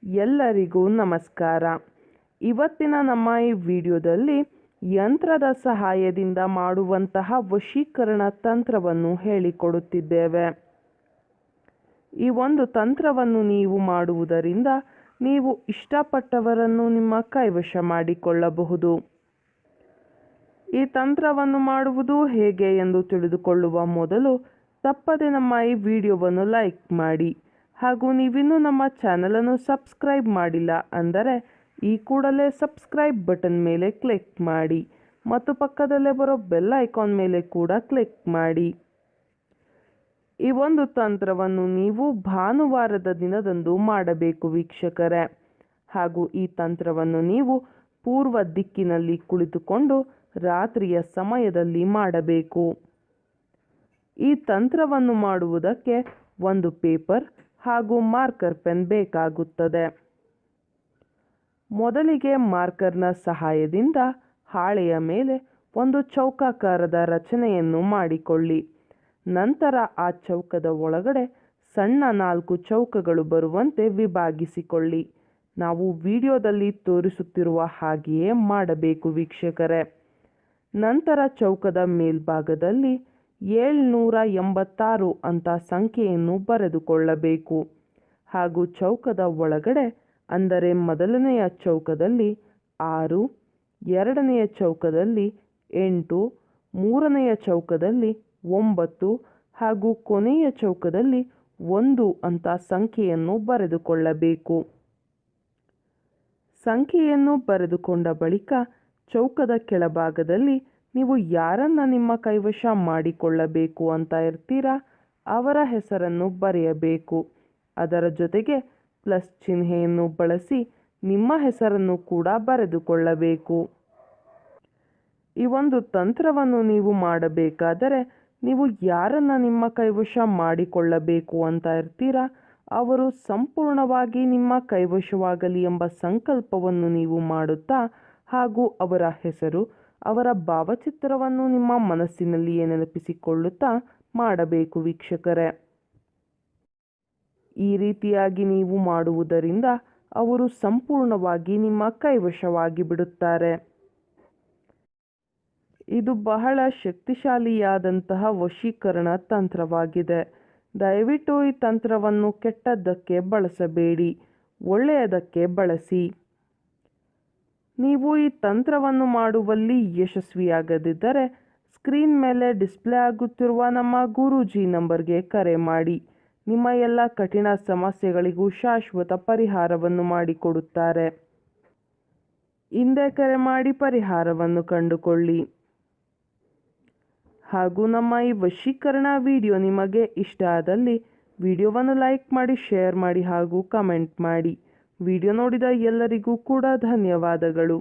ಎಲ್ಲರಿಗೂ ನಮಸ್ಕಾರ. ಇವತ್ತಿನ ನಮ್ಮ ಈ ವಿಡಿಯೋದಲ್ಲಿ ಯಂತ್ರದ ಸಹಾಯದಿಂದ ಮಾಡುವಂತಹ ವಶೀಕರಣ ತಂತ್ರವನ್ನು ಹೇಳಿಕೊಡುತ್ತಿದ್ದೇವೆ. ಈ ಒಂದು ತಂತ್ರವನ್ನು ನೀವು ಮಾಡುವುದರಿಂದ ನೀವು ಇಷ್ಟಪಟ್ಟವರನ್ನು ನಿಮ್ಮ ಕೈವಶ ಮಾಡಿಕೊಳ್ಳಬಹುದು. ಈ ತಂತ್ರವನ್ನು ಮಾಡುವುದು ಹೇಗೆ ಎಂದು ತಿಳಿದುಕೊಳ್ಳುವ ಮೊದಲು ತಪ್ಪದೆ ನಮ್ಮ ಈ ವಿಡಿಯೋವನ್ನು ಲೈಕ್ ಮಾಡಿ ಹಾಗೂ ನೀವಿನ್ನೂ ನಮ್ಮ ಚಾನಲನ್ನು ಸಬ್ಸ್ಕ್ರೈಬ್ ಮಾಡಿಲ್ಲ ಅಂದರೆ ಈ ಕೂಡಲೇ ಸಬ್ಸ್ಕ್ರೈಬ್ ಬಟನ್ ಮೇಲೆ ಕ್ಲಿಕ್ ಮಾಡಿ ಮತ್ತು ಪಕ್ಕದಲ್ಲೇ ಬರೋ ಬೆಲ್ ಐಕಾನ್ ಮೇಲೆ ಕೂಡ ಕ್ಲಿಕ್ ಮಾಡಿ. ಈ ಒಂದು ತಂತ್ರವನ್ನು ನೀವು ಭಾನುವಾರದ ದಿನದಂದು ಮಾಡಬೇಕು ವೀಕ್ಷಕರೇ. ಹಾಗೂ ಈ ತಂತ್ರವನ್ನು ನೀವು ಪೂರ್ವ ದಿಕ್ಕಿನಲ್ಲಿ ಕುಳಿತುಕೊಂಡು ರಾತ್ರಿಯ ಸಮಯದಲ್ಲಿ ಮಾಡಬೇಕು. ಈ ತಂತ್ರವನ್ನು ಮಾಡುವುದಕ್ಕೆ ಒಂದು ಪೇಪರ್ ಹಾಗೂ ಮಾರ್ಕರ್ ಪೆನ್ ಬೇಕಾಗುತ್ತದೆ. ಮೊದಲಿಗೆ ಮಾರ್ಕರ್ನ ಸಹಾಯದಿಂದ ಹಾಳೆಯ ಮೇಲೆ ಒಂದು ಚೌಕಾಕಾರದ ರಚನೆಯನ್ನು ಮಾಡಿಕೊಳ್ಳಿ. ನಂತರ ಆ ಚೌಕದ ಒಳಗಡೆ ಸಣ್ಣ 4 ಚೌಕಗಳು ಬರುವಂತೆ ವಿಭಾಗಿಸಿಕೊಳ್ಳಿ. ನಾವು ವಿಡಿಯೋದಲ್ಲಿ ತೋರಿಸುತ್ತಿರುವ ಹಾಗೆಯೇ ಮಾಡಬೇಕು ವೀಕ್ಷಕರೇ. ನಂತರ ಚೌಕದ ಮೇಲ್ಭಾಗದಲ್ಲಿ 786 ಅಂತ ಸಂಖ್ಯೆಯನ್ನು ಬರೆದುಕೊಳ್ಳಬೇಕು. ಹಾಗೂ ಚೌಕದ ಒಳಗಡೆ ಅಂದರೆ ಮೊದಲನೆಯ ಚೌಕದಲ್ಲಿ 6, ಎರಡನೆಯ ಚೌಕದಲ್ಲಿ 8, ಮೂರನೆಯ ಚೌಕದಲ್ಲಿ 9 ಹಾಗೂ ಕೊನೆಯ ಚೌಕದಲ್ಲಿ 1 ಅಂತ ಸಂಖ್ಯೆಯನ್ನು ಬರೆದುಕೊಳ್ಳಬೇಕು. ಸಂಖ್ಯೆಯನ್ನು ಬರೆದುಕೊಂಡ ಬಳಿಕ ಚೌಕದ ಕೆಳಭಾಗದಲ್ಲಿ ನೀವು ಯಾರನ್ನ ನಿಮ್ಮ ಕೈವಶ ಮಾಡಿಕೊಳ್ಳಬೇಕು ಅಂತ ಇರ್ತೀರಾ ಅವರ ಹೆಸರನ್ನು ಬರೆಯಬೇಕು. ಅದರ ಜೊತೆಗೆ ಪ್ಲಸ್ ಚಿಹ್ನೆಯನ್ನು ಬಳಸಿ ನಿಮ್ಮ ಹೆಸರನ್ನು ಕೂಡ ಬರೆದುಕೊಳ್ಳಬೇಕು. ಈ ಒಂದು ತಂತ್ರವನ್ನು ನೀವು ಮಾಡಬೇಕಾದರೆ ನೀವು ಯಾರನ್ನ ನಿಮ್ಮ ಕೈವಶ ಮಾಡಿಕೊಳ್ಳಬೇಕು ಅಂತ ಇರ್ತೀರಾ ಅವರು ಸಂಪೂರ್ಣವಾಗಿ ನಿಮ್ಮ ಕೈವಶವಾಗಲಿ ಎಂಬ ಸಂಕಲ್ಪವನ್ನು ನೀವು ಮಾಡುತ್ತಾ ಹಾಗೂ ಅವರ ಹೆಸರು ಅವರ ಭಾವಚಿತ್ರವನ್ನು ನಿಮ್ಮ ಮನಸ್ಸಿನಲ್ಲಿಯೇ ನೆನಪಿಸಿಕೊಳ್ಳುತ್ತಾ ಮಾಡಬೇಕು ವೀಕ್ಷಕರೇ. ಈ ರೀತಿಯಾಗಿ ನೀವು ಮಾಡುವುದರಿಂದ ಅವರು ಸಂಪೂರ್ಣವಾಗಿ ನಿಮ್ಮ ಕೈವಶವಾಗಿ ಬಿಡುತ್ತಾರೆ. ಇದು ಬಹಳ ಶಕ್ತಿಶಾಲಿಯಾದಂತಹ ವಶೀಕರಣ ತಂತ್ರವಾಗಿದೆ. ದಯವಿಟ್ಟು ಈ ತಂತ್ರವನ್ನು ಕೆಟ್ಟದ್ದಕ್ಕೆ ಬಳಸಬೇಡಿ, ಒಳ್ಳೆಯದಕ್ಕೆ ಬಳಸಿ. ನೀವು ಈ ತಂತ್ರವನ್ನು ಮಾಡುವಲ್ಲಿ ಯಶಸ್ವಿಯಾಗದಿದ್ದರೆ ಸ್ಕ್ರೀನ್ ಮೇಲೆ ಡಿಸ್ಪ್ಲೇ ಆಗುತ್ತಿರುವ ನಮ್ಮ ಗುರೂಜಿ ನಂಬರ್ಗೆ ಕರೆ ಮಾಡಿ. ನಿಮ್ಮ ಎಲ್ಲ ಕಠಿಣ ಸಮಸ್ಯೆಗಳಿಗೂ ಶಾಶ್ವತ ಪರಿಹಾರವನ್ನು ಮಾಡಿಕೊಡುತ್ತಾರೆ. ಹಿಂದೆ ಕರೆ ಮಾಡಿ ಪರಿಹಾರವನ್ನು ಕಂಡುಕೊಳ್ಳಿ. ಹಾಗೂ ನಮ್ಮ ಈ ವಶೀಕರಣ ವಿಡಿಯೋ ನಿಮಗೆ ಇಷ್ಟ ಆದಲ್ಲಿ ವಿಡಿಯೋವನ್ನು ಲೈಕ್ ಮಾಡಿ, ಶೇರ್ ಮಾಡಿ ಹಾಗೂ ಕಮೆಂಟ್ ಮಾಡಿ. ವಿಡಿಯೋ ನೋಡಿದ ಎಲ್ಲರಿಗೂ ಕೂಡ ಧನ್ಯವಾದಗಳು.